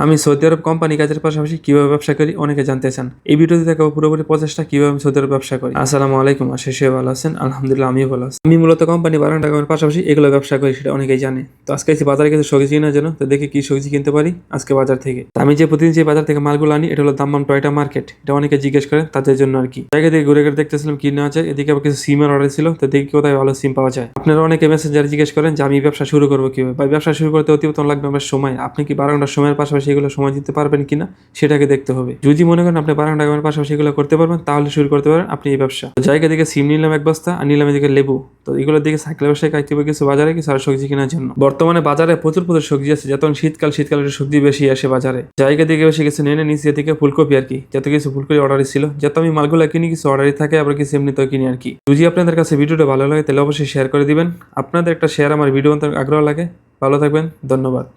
আমি সৌদি আরব কোম্পানি কাজের পাশাপাশি কিভাবে ব্যবসা করি অনেকে জানতে চান। এই ভিডিওতে দেখাবো পুরোপুরি প্রচেষ্টা কিভাবে আমি সৌদি আরব ব্যবসা করি। আসসালামু আলাইকুম, আশা করি ভালো আছেন। আলহামদুলিল্লাহ আমিও ভালো আছি। আমি মূলত কোম্পানি বাড়ানো টাকার পাশাপাশি এগুলো ব্যবসা করি, সেটা অনেকেই জানে। তো আজকে এসে বাজারে কিছু সবজি কেনার জন্য, তো দেখি কি সবজি কিনতে পারি আজকে বাজার থেকে। আমি যে প্রতিদিন যে বাজার থেকে মালগুলো আনি এটা হলো দাম্মাম টয়টা মার্কেট। এটা অনেকে জিজ্ঞেস করেন, তাদের জন্য আর কি। জায়গা থেকে ঘুরে ঘুরে দেখতেছিলাম কি নেওয়া যায়। এদিকে আবার কিছু সিমের অর্ডার ছিল, তো দেখি কোথায় ভালো সিম পাওয়া যায়। আপনারা অনেকে মেসেঞ্জারে জিজ্ঞেস করেন যে আমি ব্যবসা শুরু করবো কিভাবে, বা ব্যবসা শুরু করতে অতিরিক্ত লাগবে আমার সময়। আপনি কি 12 ঘন্টার সময়ের পাশাপাশি এগুলো সময় দিতে পারবেন কিনা সেটাকে দেখতে হবে। যদি মনে করেন আপনি 12 ঘন্টার পাশাপাশি এগুলো করতে পারবেন, তাহলে শুরু করতে পারেন আপনি এই ব্যবসা। জায়গা থেকে সিম নিলাম এক বস্তা, আর নিলাম এদিকে লেবু। তো এগুলোর দিকে সাইকেল ব্যবসায় কাটতে হবে কিছু বাজারে, কিছু আর সবজি কেনার জন্য। বর্তমানে বাজারে প্রচুর সবজি আছে, যখন শীতকালের সবজি বেশি আসে বাজারে। জায়গা থেকে বেশি কিছু নিয়ে নিচে এদিকে ফুলকপি আর কি, যত কিছু ফুলকপি অর্ডারই ছিল। যত আমি মালগুলো কিনি কিছু অর্ডারই থাকে, আবার কিছু এমনিতেও কিনি আর কি। যদি আপনাদের কাছে ভিডিওটা ভালো লাগে তাহলে অবশ্যই শেয়ার করে দিবেন। আপনাদের একটা শেয়ার আমার ভিডিও আগ্রহ লাগে। ভালো থাকবেন, ধন্যবাদ।